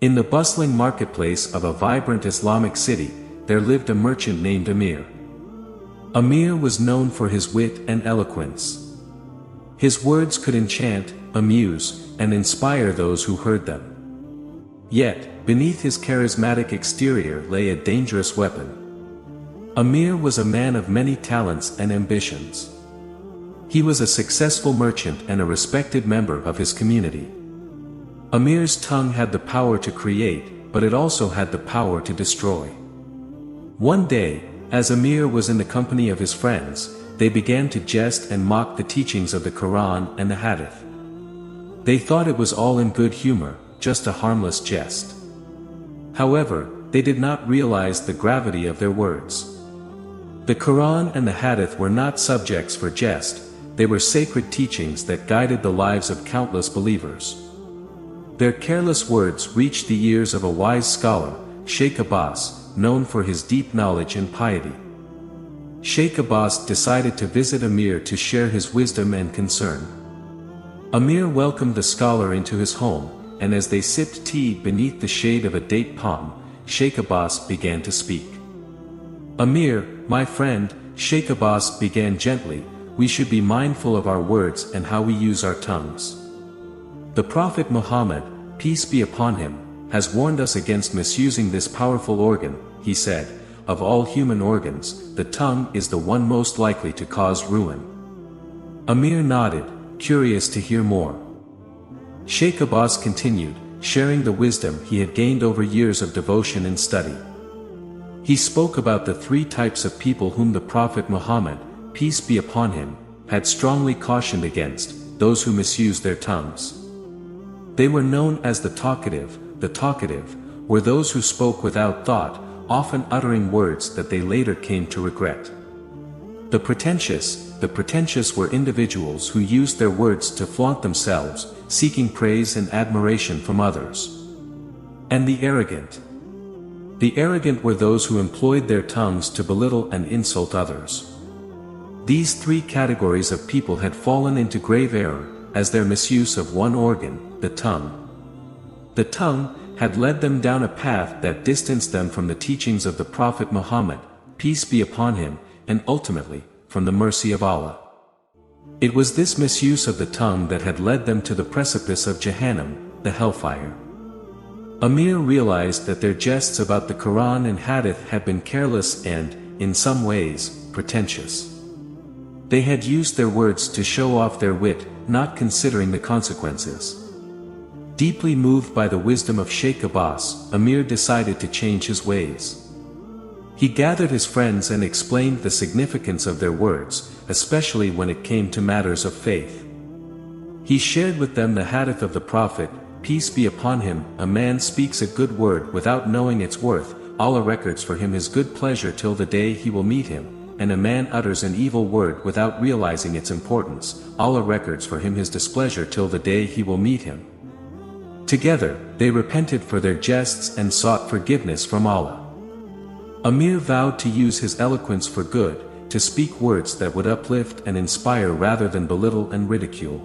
In the bustling marketplace of a vibrant Islamic city, there lived a merchant named Amir. Amir was known for his wit and eloquence. His words could enchant, amuse, and inspire those who heard them. Yet, beneath his charismatic exterior lay a dangerous weapon. Amir was a man of many talents and ambitions. He was a successful merchant and a respected member of his community. Amir's tongue had the power to create, but it also had the power to destroy. One day, as Amir was in the company of his friends, they began to jest and mock the teachings of the Quran and the Hadith. They thought it was all in good humor, just a harmless jest. However, they did not realize the gravity of their words. The Quran and the Hadith were not subjects for jest, they were sacred teachings that guided the lives of countless believers. Their careless words reached the ears of a wise scholar, Sheikh Abbas, known for his deep knowledge and piety. Sheikh Abbas decided to visit Amir to share his wisdom and concern. Amir welcomed the scholar into his home, and as they sipped tea beneath the shade of a date palm, Sheikh Abbas began to speak. "Amir, my friend," Sheikh Abbas began gently, "we should be mindful of our words and how we use our tongues. The Prophet Muhammad, peace be upon him, has warned us against misusing this powerful organ. He said, of all human organs, the tongue is the one most likely to cause ruin." Amir nodded, curious to hear more. Sheikh Abbas continued, sharing the wisdom he had gained over years of devotion and study. He spoke about the three types of people whom the Prophet Muhammad, peace be upon him, had strongly cautioned against: those who misuse their tongues. They were known as the talkative. The talkative were those who spoke without thought, often uttering words that they later came to regret. The pretentious were individuals who used their words to flaunt themselves, seeking praise and admiration from others. And the arrogant were those who employed their tongues to belittle and insult others. These three categories of people had fallen into grave error, as their misuse of one organ, the tongue, had led them down a path that distanced them from the teachings of the Prophet Muhammad, peace be upon him, and ultimately, from the mercy of Allah. It was this misuse of the tongue that had led them to the precipice of Jahannam, the Hellfire. Amir realized that their jests about the Quran and Hadith had been careless and, in some ways, pretentious. They had used their words to show off their wit, not considering the consequences. Deeply moved by the wisdom of Sheikh Abbas, Amir decided to change his ways. He gathered his friends and explained the significance of their words, especially when it came to matters of faith. He shared with them the hadith of the Prophet, peace be upon him: a man speaks a good word without knowing its worth, Allah records for him his good pleasure till the day he will meet him, and a man utters an evil word without realizing its importance, Allah records for him his displeasure till the day he will meet him. Together, they repented for their jests and sought forgiveness from Allah. Amir vowed to use his eloquence for good, to speak words that would uplift and inspire rather than belittle and ridicule.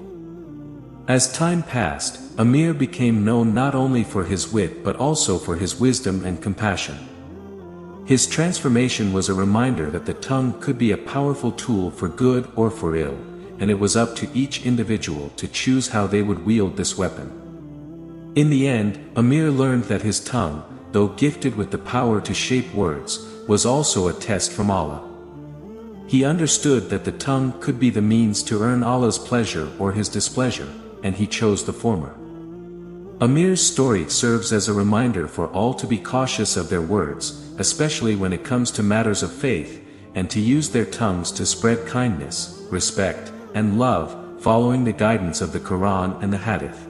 As time passed, Amir became known not only for his wit but also for his wisdom and compassion. His transformation was a reminder that the tongue could be a powerful tool for good or for ill, and it was up to each individual to choose how they would wield this weapon. In the end, Amir learned that his tongue, though gifted with the power to shape words, was also a test from Allah. He understood that the tongue could be the means to earn Allah's pleasure or his displeasure, and he chose the former. Amir's story serves as a reminder for all to be cautious of their words, especially when it comes to matters of faith, and to use their tongues to spread kindness, respect, and love, following the guidance of the Quran and the Hadith.